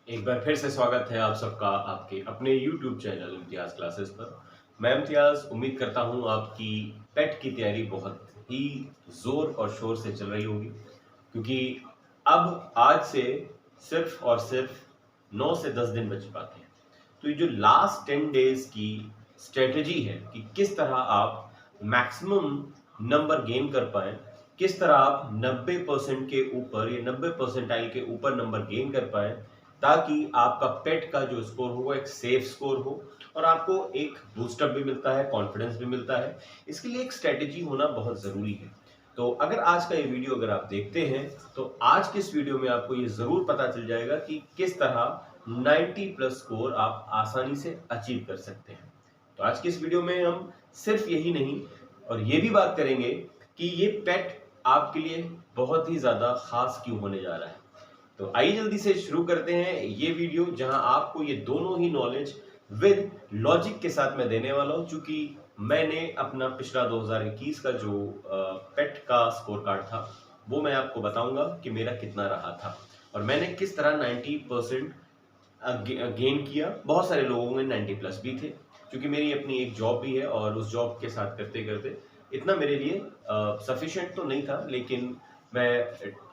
एक बार फिर से स्वागत है आप सबका आपके अपने YouTube चैनल इम्तियाज़ क्लासेस पर। मैं इम्तियाज़ उम्मीद करता हूँ आपकी पेट की तैयारी बहुत ही ज़ोर और शोर से चल रही होगी, क्योंकि अब आज से सिर्फ और सिर्फ 9 से 10 दिन बच पाते हैं। तो ये जो लास्ट 10 डेज़ की स्ट्रेटजी है कि किस तरह आप मैक्सिमम नंबर गेन कर पाएँ, किस तरह आप 90% के ऊपर या 90 परसेंटाइल के ऊपर नंबर गेन कर पाएँ, ताकि आपका पेट का जो स्कोर हो वो एक सेफ स्कोर हो और आपको एक बूस्टअप भी मिलता है, कॉन्फिडेंस भी मिलता है। इसके लिए एक स्ट्रेटेजी होना बहुत ज़रूरी है। तो अगर आज का ये वीडियो अगर आप देखते हैं, तो आज के इस वीडियो में आपको ये ज़रूर पता चल जाएगा कि किस तरह 90 प्लस स्कोर आप आसानी से अचीव कर सकते हैं। तो आज की इस वीडियो में हम सिर्फ यही नहीं और ये भी बात करेंगे कि ये पेट आपके लिए बहुत ही ज़्यादा खास क्यों होने जा रहा है। तो आइए जल्दी से शुरू करते हैं ये वीडियो, जहां आपको ये दोनों ही नॉलेज विद लॉजिक के साथ मैं देने वाला हूं, क्योंकि मैंने अपना पिछला 2021 का जो पेट का स्कोर कार्ड था वो मैं आपको बताऊंगा कि मेरा कितना रहा था और मैंने किस तरह 90% गेन किया। बहुत सारे लोगों में 90 प्लस भी थे, क्योंकि मेरी अपनी एक जॉब भी है और उस जॉब के साथ करते करते इतना मेरे लिए सफिशिएंट तो नहीं था, लेकिन मैं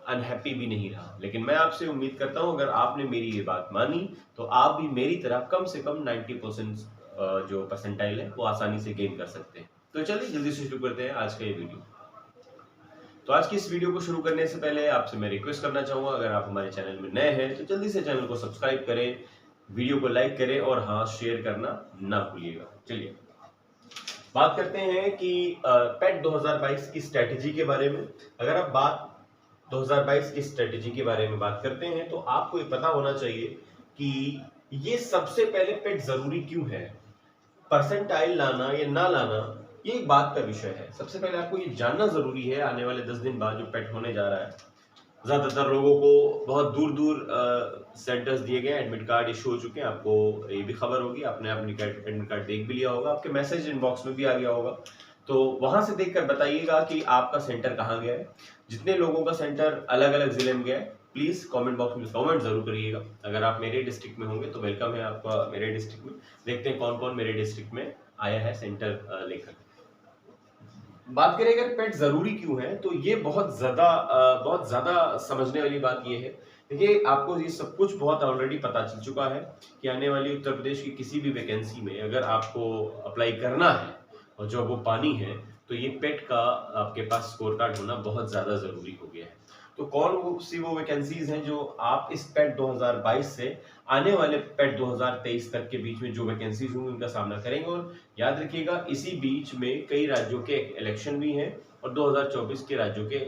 अनहैप्पी भी नहीं रहा। लेकिन मैं आपसे उम्मीद करता हूं अगर आपने मेरी ये बात मानी तो आप भी मेरी तरह कम से कम 90% जो परसेंटाइल है वो आसानी से गेन कर सकते हैं। तो चलिए जल्दी से शुरू करते हैं आज का ये वीडियो। तो आज की इस वीडियो को शुरू करने से पहले आपसे मैं रिक्वेस्ट करना चाहूंगा, अगर आप हमारे चैनल में नए हैं तो जल्दी से चैनल को सब्सक्राइब करें, वीडियो को लाइक करें और हाँ, शेयर करना ना भूलिएगा। चलिए बात करते हैं कि पेट 2022 की स्ट्रेटेजी के बारे में। अगर आप बात 2022 की स्ट्रेटेजी के बारे में बात करते हैं तो आपको ये पता होना चाहिए कि ये सबसे पहले पेट जरूरी क्यों है। परसेंटाइल लाना या ना लाना ये एक बात का विषय है। सबसे पहले आपको ये जानना जरूरी है आने वाले 10 दिन बाद जो पेट होने जा रहा है, ज्यादातर लोगों को बहुत दूर दूर सेंटर्स दिए गए, एडमिट कार्ड इशू हो चुके हैं। आपको ये भी खबर होगी, आपने एडमिट कार्ड देख भी लिया होगा, आपके मैसेज इनबॉक्स में भी आ गया होगा। तो वहां से देखकर बताइएगा कि आपका सेंटर कहाँ गया है। जितने लोगों का सेंटर अलग अलग जिले में गया है, प्लीज कमेंट बॉक्स में कमेंट जरूर करिएगा। अगर आप मेरे डिस्ट्रिक्ट में होंगे तो वेलकम है आपका मेरे डिस्ट्रिक्ट में। देखते हैं कौन कौन मेरे डिस्ट्रिक्ट में आया है सेंटर लेकर। बात करें अगर पेट जरूरी क्यों है, तो ये बहुत ज्यादा समझने वाली बात ये है। देखिए, आपको ये सब कुछ बहुत ऑलरेडी पता चल चुका है कि आने वाली उत्तर प्रदेश की किसी भी वैकेंसी में अगर आपको अप्लाई करना है और जॉब वो पानी है, तो ये पेट का आपके पास स्कोर कार्ड होना बहुत ज्यादा जरूरी हो गया है। तो कौन सी वो वैकेंसीज हैं जो आप इस पेट 2022 से आने वाले पेट 2023 तक के बीच में जो वैकेंसीज होंगी उनका सामना करेंगे। और याद रखिएगा, इसी बीच में कई राज्यों के इलेक्शन भी हैं और 2024 के राज्यों के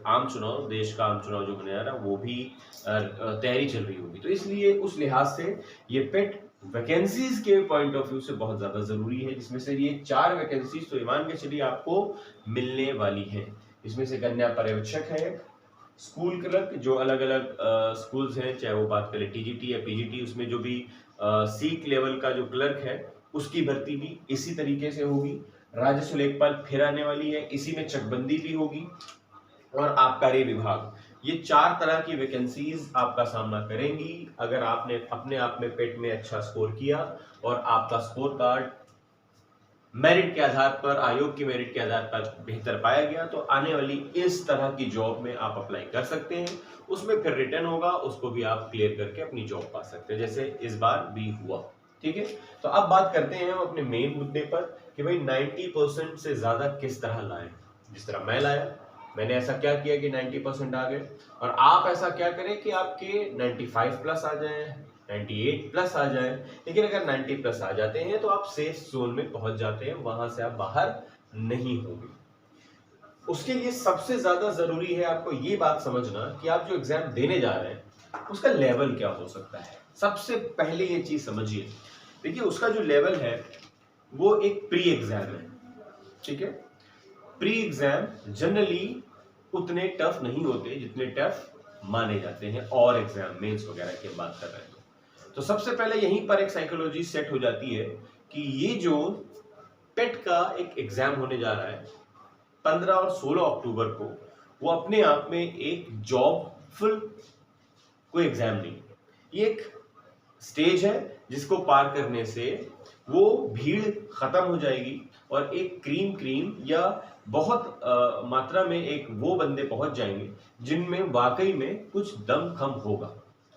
आम चुनाव, देश का आम चुनाव जो होने जा रहा है वो भी तैयारी चल रही होगी। तो इसलिए उस लिहाज से ये पेट वैकेंसीज के पॉइंट ऑफ व्यू से बहुत ज्यादा जरूरी है, जिसमें से ये 4 वैकेंसीज तो ईमान के चलिए आपको मिलने वाली है। इसमें से कन्या पर्यवेक्षक है, स्कूल क्लर्क, जो अलग अलग स्कूल्स हैं, चाहे वो बात करें टीजीटी या पीजीटी, उसमें जो भी सीक लेवल का जो क्लर्क है उसकी भर्ती भी इसी तरीके से होगी। राजस्व लेखपाल फिर आने वाली है, इसी में चकबंदी भी होगी। और आबकारी विभाग, ये 4 तरह की वैकेंसीज आपका सामना करेंगी अगर आपने अपने आप में पेट में अच्छा स्कोर किया और आपका स्कोर कार्ड मेरिट के आधार पर, आयोग की मेरिट के आधार पर बेहतर पाया गया, तो आने वाली इस तरह की जॉब में आप अप्लाई कर सकते हैं। उसमें फिर रिटर्न होगा, उसको भी आप क्लियर करके अपनी जॉब पा सकते हैं, जैसे इस बार भी हुआ। ठीक है, तो अब बात करते हैं हम अपने मेन मुद्दे पर कि भाई 90% से ज्यादा किस तरह लाएं। जिस तरह मैं लाया, मैंने ऐसा क्या किया कि 90% आ गए, और आप ऐसा क्या करें कि आपके 95 प्लस आ जाए, 98 प्लस आ जाए। लेकिन अगर 90 प्लस आ जाते हैं तो आप सेफ जोन में पहुंच जाते हैं, वहां से आप बाहर नहीं होंगे। उसके लिए सबसे ज्यादा जरूरी है आपको ये बात समझना कि आप जो एग्जाम देने जा रहे हैं उसका लेवल क्या हो सकता है। सबसे पहले ये चीज समझिए। देखिए, उसका जो लेवल है वो एक प्री एग्जाम है। ठीक है, प्री एग्जाम जनरली उतने टफ नहीं होते जितने टफ माने जाते हैं, और एग्जाम मेंस वगैरह की बात कर रहे हैं तो सबसे पहले यहीं पर एक साइकोलॉजी सेट हो जाती है कि ये जो पेट का एक एग्जाम होने जा रहा है 15 और 16 अक्टूबर को, वो अपने आप में एक जॉब फुल कोई एग्जाम नहीं, ये एक स्टेज है जिसको पार करने से वो भीड़ खत्म हो जाएगी और एक क्रीम या बहुत मात्रा में एक वो बंदे पहुंच जाएंगे जिनमें वाकई में कुछ दम खम होगा।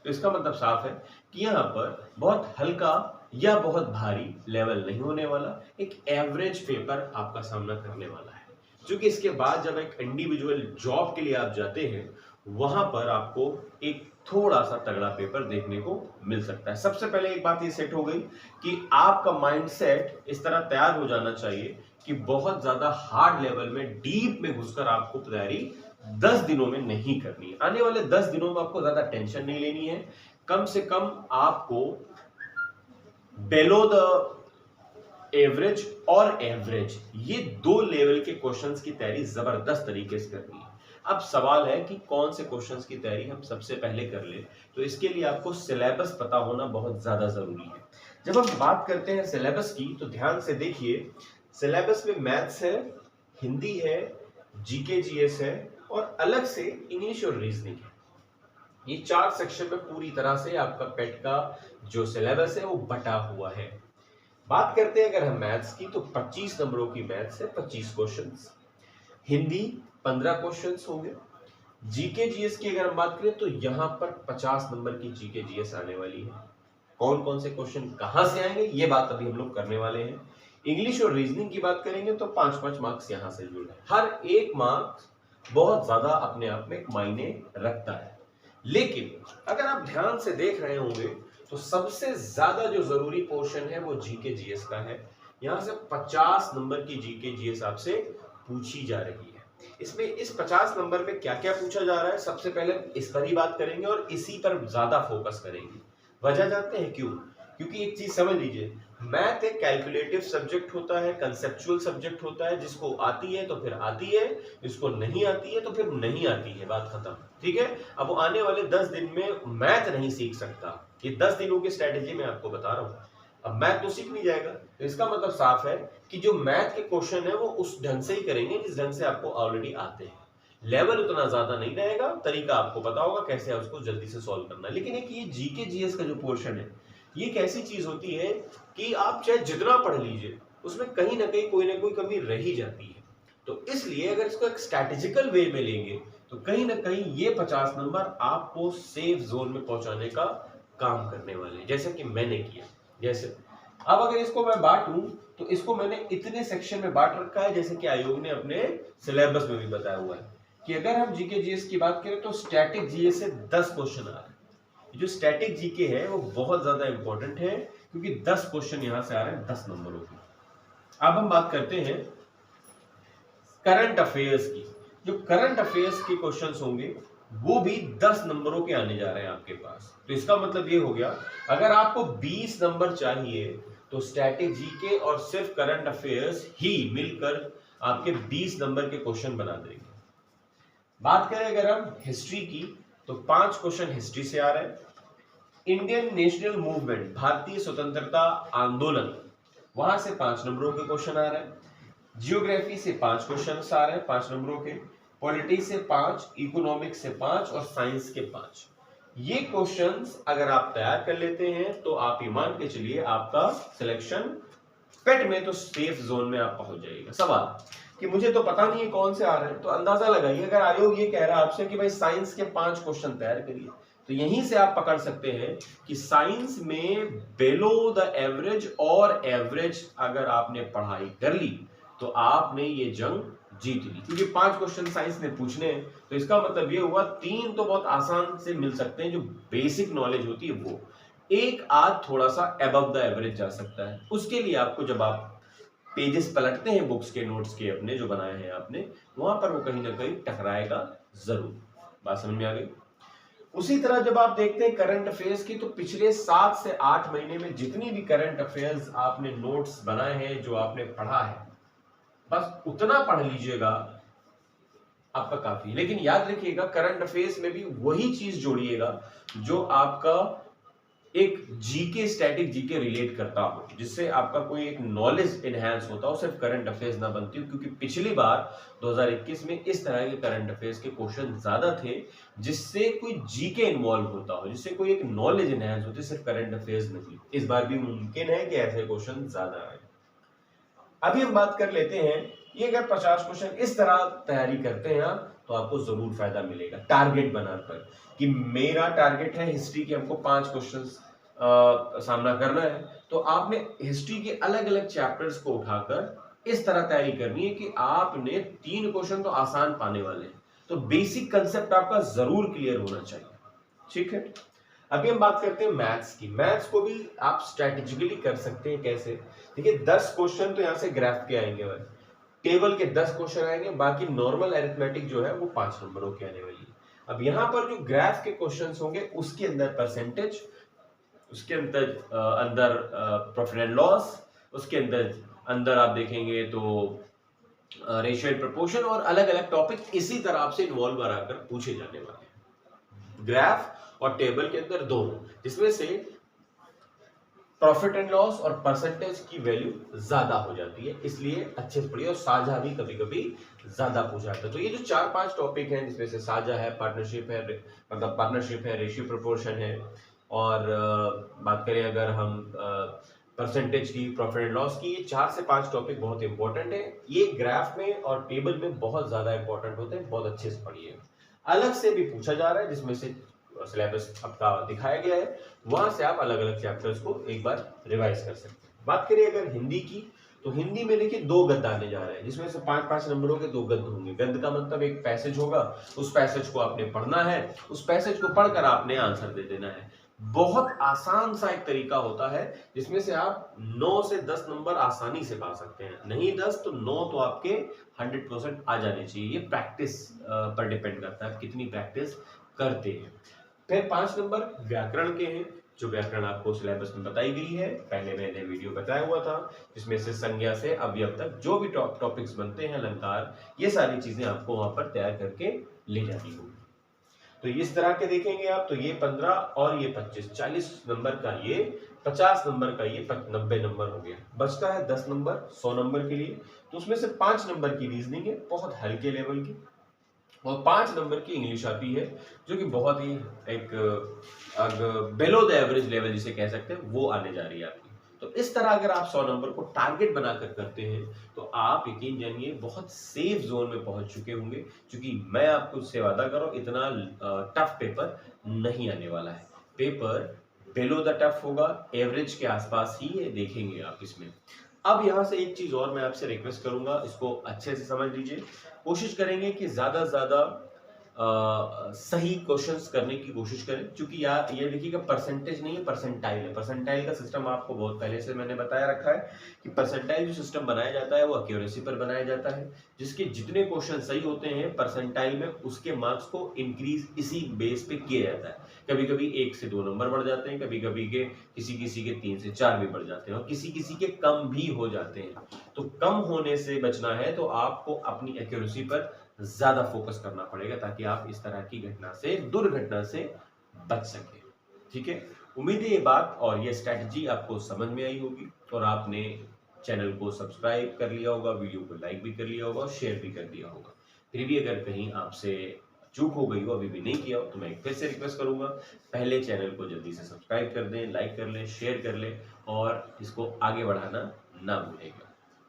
तो इसका मतलब साफ है कि यहाँ पर बहुत हल्का या बहुत भारी लेवल नहीं होने वाला, एक एवरेज पेपर आपका सामना करने वाला है। क्योंकि इसके बाद जब एक इंडिविजुअल जॉब के लिए आप जाते हैं वहां पर आपको एक थोड़ा सा तगड़ा पेपर देखने को मिल सकता है। सबसे पहले एक बात ये सेट हो गई कि आपका माइंडसेट इस तरह तैयार हो जाना चाहिए कि बहुत ज्यादा हार्ड लेवल में डीप में घुसकर आपको तैयारी 10 दिनों में नहीं करनी है। आने वाले 10 दिनों में आपको ज्यादा टेंशन नहीं लेनी है। कम से कम आपको बिलो द एवरेज और एवरेज ये दो लेवल के क्वेश्चंस की तैयारी जबरदस्त तरीके से करनी है। अब सवाल है कि कौन से क्वेश्चंस की तैयारी हम सबसे पहले कर ले, तो इसके लिए आपको सिलेबस पता होना बहुत ज्यादा जरूरी है। जब हम बात करते हैं सिलेबस की तो ध्यान से देखिए, सिलेबस में मैथ्स है, हिंदी है, जीके जीएस है और अलग से इंग्लिश और रीजनिंग है। ये 4 सेक्शन में पूरी तरह से आपका पेट का जो सिलेबस है वो बटा हुआ है। बात करते हैं अगर हम मैथ्स की तो 25 नंबरों की मैथ्स है, 25 क्वेश्चंस, हिंदी 15 क्वेश्चंस होंगे, जीके जीएस की अगर हम बात करें तो यहाँ पर 50 नंबर की जीके जीएस आने वाली है। कौन कौन से क्वेश्चन कहां से आएंगे ये बात अभी हम लोग करने वाले हैं। इंग्लिश और रीजनिंग की बात करेंगे तो 5-5 मार्क्स यहां से जुड़े, हर एक मार्क्स बहुत ज्यादा अपने आप में मायने रखता है। लेकिन अगर आप ध्यान से देख रहे होंगे तो सबसे ज्यादा जो जरूरी पोर्शन है वो जीके जीएस का है। यहां से 50 नंबर की जीके जीएस आपसे पूछी जा रही है। इसमें इस 50 नंबर में क्या क्या पूछा जा रहा है, सबसे पहले इस पर ही बात करेंगे और इसी पर ज्यादा फोकस करेंगे। वजह जानते हैं क्यों? क्योंकि एक चीज समझ लीजिए, मैथ एक कैलकुलेटिव सब्जेक्ट होता है, कंसेप्चुअल सब्जेक्ट होता है, जिसको आती है तो फिर आती है, जिसको नहीं आती है तो फिर नहीं आती है, बात खत्म। ठीक है, अब वो आने वाले 10 दिन में मैथ नहीं सीख सकता। ये 10 दिनों की स्ट्रेटेजी मैं आपको बता रहा हूं। अब मैथ तो सीख नहीं जाएगा, तो इसका मतलब साफ है कि जो मैथ के क्वेश्चन है वो उस ढंग से ही करेंगे जिस ढंग से आपको ऑलरेडी आते हैं। लेवल उतना ज्यादा नहीं रहेगा, तरीका आपको पता होगा कैसे उसको जल्दी से सॉल्व करना है। लेकिन एक ये जीके जीएस का जो पोर्शन है ये एक ऐसी चीज होती है कि आप चाहे जितना पढ़ लीजिए उसमें कहीं ना कहीं कोई ना कोई कमी रह ही जाती है। तो इसलिए अगर इसको एक स्ट्रैटेजिकल वे में लेंगे तो कहीं ना कहीं ये 50 नंबर आपको सेफ जोन में पहुंचाने का काम करने वाले, जैसे कि मैंने किया। जैसे अब अगर इसको मैं बांटूं तो इसको मैंने इतने सेक्शन में बांट रखा है, जैसे कि आयोग ने अपने सिलेबस में भी बताया हुआ है कि अगर हम जीके जीएस की बात करें तो स्टैटिक जीएस से 10 क्वेश्चन आ रहे हैं। जो स्टैटिक जीके है वो बहुत ज्यादा इंपॉर्टेंट है क्योंकि 10 क्वेश्चन यहां से आ रहे हैं 10 नंबरों के। अब हम बात करते हैं करंट अफेयर्स की। जो करंट अफेयर्स के क्वेश्चंस होंगे वो भी 10 नंबरों के आने जा रहे हैं आपके पास। तो इसका मतलब ये हो गया, अगर आपको 20 नंबर चाहिए तो स्टैटिक जीके और सिर्फ करंट अफेयर्स ही मिलकर आपके 20 नंबर के क्वेश्चन बना देंगे। बात करें अगर हम हिस्ट्री की तो 5 क्वेश्चन हिस्ट्री से आ रहे हैं। इंडियन नेशनल मूवमेंट, भारतीय स्वतंत्रता आंदोलन, वहां से 5 नंबरों के क्वेश्चन आ रहे हैं। जियोग्राफी से 5 क्वेश्चन आ रहे हैं 5 नंबरों के, पॉलिटिक्स से 5, इकोनॉमिक्स से 5 और साइंस के 5। ये क्वेश्चंस अगर आप तैयार कर लेते हैं तो आप ये मान के चलिए आपका सिलेक्शन पेट में तो सेफ जोन में आप पहुंच जाइएगा। सवाल कि मुझे तो पता नहीं है कौन से आ रहे हैं, तो अंदाजा लगाइए अगर आयोग ये कह रहा है आपसे कि भाई साइंस के 5 क्वेश्चन तैयार करिए तो यहीं से आप पकड़ सकते हैं कि साइंस में बिलो द एवरेज और एवरेज अगर आपने पढ़ाई कर ली तो आपने ये जंग जीत ली। क्योंकि 5 क्वेश्चन साइंस में पूछने हैं तो इसका मतलब ये हुआ 3 तो बहुत आसान से मिल सकते हैं, जो बेसिक नॉलेज होती है वो, एक आध थोड़ा सा अबव द एवरेज जा सकता है। उसके लिए आपको जब आप पेजेस पलटते हैं बुक्स के, नोट्स के अपने जो बनाए हैं आपने, वहां पर वो कहीं ना कहीं टकराएगा जरूर। बात समझ में आ गई? उसी तरह जब आप देखते हैं करंट अफेयर्स की तो पिछले 7 से 8 महीने में जितनी भी करंट अफेयर्स आपने नोट्स बनाए हैं, जो आपने पढ़ा है, बस उतना पढ़ लीजिएगा आपका काफी। लेकिन याद रखिएगा करंट अफेयर्स में भी वही चीज जोड़िएगा जो आपका एक जीके स्टैटिक जीके रिलेट करता हो, जिससे आपका कोई एक नॉलेज एनहांस होता हो, सिर्फ करंट अफेयर्स ना बनती हो, क्योंकि पिछली बार 2021 में इस तरह के करंट अफेयर्स के क्वेश्चन ज्यादा थे जिससे कोई जीके इन्वॉल्व होता हो, जिससे कोई एक नॉलेज एनहांस होती, सिर्फ करंट अफेयर्स नहीं। इस बार भी मुमकिन है कि ऐसे क्वेश्चन ज्यादा आए। अभी हम बात कर लेते हैं, ये अगर 50 क्वेश्चन इस तरह तैयारी करते हैं तो आपको जरूर फायदा मिलेगा। टारगेट बनाकर कि मेरा टारगेट है हिस्ट्री के हमको 5 क्वेश्चंस सामना करना है, तो आपने हिस्ट्री के अलग अलग चैप्टर्स को उठाकर इस तरह तैयारी करनी है कि आपने 3 क्वेश्चन तो आसान पाने वाले हैं, तो बेसिक कंसेप्ट आपका जरूर क्लियर होना चाहिए। ठीक है, अभी हम बात करते हैं मैथ्स की। मैथ्स को भी आप स्ट्रेटेजिकली कर सकते हैं। कैसे? देखिए 10 क्वेश्चन तो यहां से ग्राफ के आएंगे, बस टेबल के 10 क्वेश्चन आएंगे, बाकी नॉर्मल अरिथमेटिक जो है वो 5 नंबरों के आने वाली है। अब यहां पर जो ग्राफ के क्वेश्चंस होंगे उसके अंदर परसेंटेज, उसके अंदर प्रॉफिट एंड लॉस, उसके अंदर अंदर आप देखेंगे तो रेशियो एंड प्रोपोर्शन, और अलग अलग टॉपिक इसी तरह आपसे इन्वॉल्व कराकर पूछे जाने वाले हैं। ग्राफ और टेबल के अंदर दोनों, जिसमें से प्रॉफिट एंड लॉस और परसेंटेज की वैल्यू ज्यादा हो जाती है, इसलिए अच्छे से पढ़िए। और साझा भी कभी कभी ज्यादा पूछा जाता है। तो ये जो 4-5 टॉपिक हैं, जिसमें से साझा है, पार्टनरशिप है, मतलब पार्टनरशिप है, रेशियो प्रोपोर्शन है, और बात करें अगर हम परसेंटेज की, प्रॉफिट एंड लॉस की, ये 4 से 5 टॉपिक बहुत इंपॉर्टेंट है। ये ग्राफ में और टेबल में बहुत ज्यादा इंपॉर्टेंट होते हैं, बहुत अच्छे से पढ़िए। अलग से भी पूछा जा रहा है, जिसमें से सिलेबस आपका दिखाया गया है, वहां से आप अलग अलग चैप्टर्स को एक बार रिवाइज कर सकते हैं। बात करें अगर हिंदी की, तो हिंदी में देखिए 2 गद्य आने जा रहे हैं, जिसमें से 5-5 नंबरों के 2 गद्य होंगे। गद्य का मतलब एक पैसेज होगा, उस पैसेज को आपने पढ़ना है, उस पैसेज को पढ़कर आपने आंसर दे देना है। बहुत आसान सा एक तरीका होता है, जिसमें से आप 9 से 10 नंबर आसानी से पा सकते हैं। नहीं 10 तो 9 तो आपके 100% आ जाने चाहिए। ये प्रैक्टिस पर डिपेंड करता है, कितनी प्रैक्टिस करते हैं। फिर 5 नंबर व्याकरण के हैं, जो व्याकरण आपको सिलेबस में बताई गई है, पहले मैंने वीडियो बताया हुआ था, जिसमें से संज्ञा से अवयव तक जो भी टॉपिक्स बनते हैं, अलंकार, ये सारी चीजें आपको वहां पर तैयार करके ले जानी होगी। तो इस तरह के देखेंगे आप, तो ये 15 और ये 25, 40 नंबर का ये, 50 नंबर का ये, 90 नंबर हो गया। बचता है 10 नंबर 100 नंबर के लिए, तो उसमें से 5 नंबर की रीजनिंग है, बहुत हल्के लेवल की, और 5 नंबर की इंग्लिश आती है, जो कि बहुत ही एक बिलो द एवरेज लेवल जिसे कह सकते हैं, वो आने जा रही है आपकी। तो इस तरह अगर आप 100 नंबर को टारगेट बनाकर करते हैं, तो आप यकीन जानिए बहुत सेफ जोन में पहुंच चुके होंगे, क्योंकि मैं आपको उससे वादा कर रहा हूं, इतना टफ पेपर नहीं आने वाला है। पेपर बिलो द टफ होगा, एवरेज के आसपास ही है, देखेंगे आप इसमें। अब यहां से एक चीज और मैं आपसे रिक्वेस्ट करूंगा, इसको अच्छे से समझ लीजिए। कोशिश करेंगे कि ज्यादा से ज्यादा सही क्वेश्चंस करने की कोशिश करें, क्योंकि यार ये देखिएगा परसेंटेज नहीं है, परसेंटाइल है। परसेंटाइल का सिस्टम आपको बहुत पहले से मैंने बताया रखा है कि परसेंटाइल जो सिस्टम बनाया जाता है वो एक्यूरेसी पर बनाया जाता है, जिसके जितने क्वेश्चन सही होते हैं परसेंटाइल में, उसके मार्क्स को इंक्रीज इसी बेस पे किया जाता है। कभी कभी 1 से 2 नंबर बढ़ जाते हैं, कभी कभी के किसी के 3 से 4 भी बढ़ जाते हैं, और किसी के कम भी हो जाते हैं। तो कम होने से बचना है तो आपको अपनी एक्यूरेसी पर ज्यादा फोकस करना पड़ेगा, ताकि आप इस तरह की घटना से, दुर्घटना से बच सके। ठीक है, उम्मीद है ये बात और ये स्ट्रेटजी आपको समझ में आई होगी, और आपने चैनल को सब्सक्राइब कर लिया होगा, वीडियो को लाइक भी कर लिया होगा और शेयर भी कर दिया होगा। फिर भी अगर कहीं आपसे चूक हो गई हो, अभी भी नहीं किया हो, तो मैं फिर से रिक्वेस्ट करूंगा, पहले चैनल को जल्दी से सब्सक्राइब कर दें, लाइक कर लें, शेयर कर लें, और इसको आगे बढ़ाना ना भूलेगा।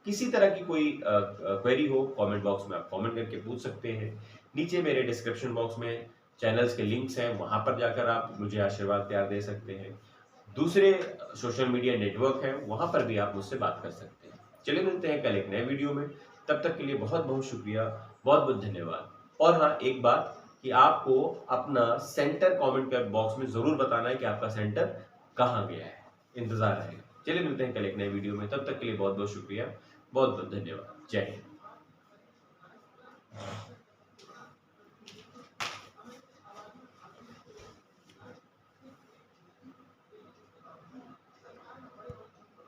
किसी तरह की कोई क्वेरी हो, कमेंट बॉक्स में आप कमेंट करके पूछ सकते हैं। नीचे मेरे डिस्क्रिप्शन बॉक्स में चैनल्स के लिंक्स हैं, वहां पर जाकर आप मुझे आशीर्वाद प्यार दे सकते हैं। दूसरे सोशल मीडिया नेटवर्क हैं, वहां पर भी आप मुझसे बात कर सकते हैं। चलिए मिलते हैं कल एक नए वीडियो में, तब तक के लिए बहुत बहुत शुक्रिया, बहुत बहुत धन्यवाद। और हाँ, एक बात कि आपको अपना सेंटर कमेंट बॉक्स में जरूर बताना है कि आपका सेंटर कहाँ गया है, इंतजार रहेगा। चलिए मिलते हैं कल एक नए वीडियो में, तब तक के लिए बहुत बहुत शुक्रिया, बहुत बहुत धन्यवाद। जय हिंद।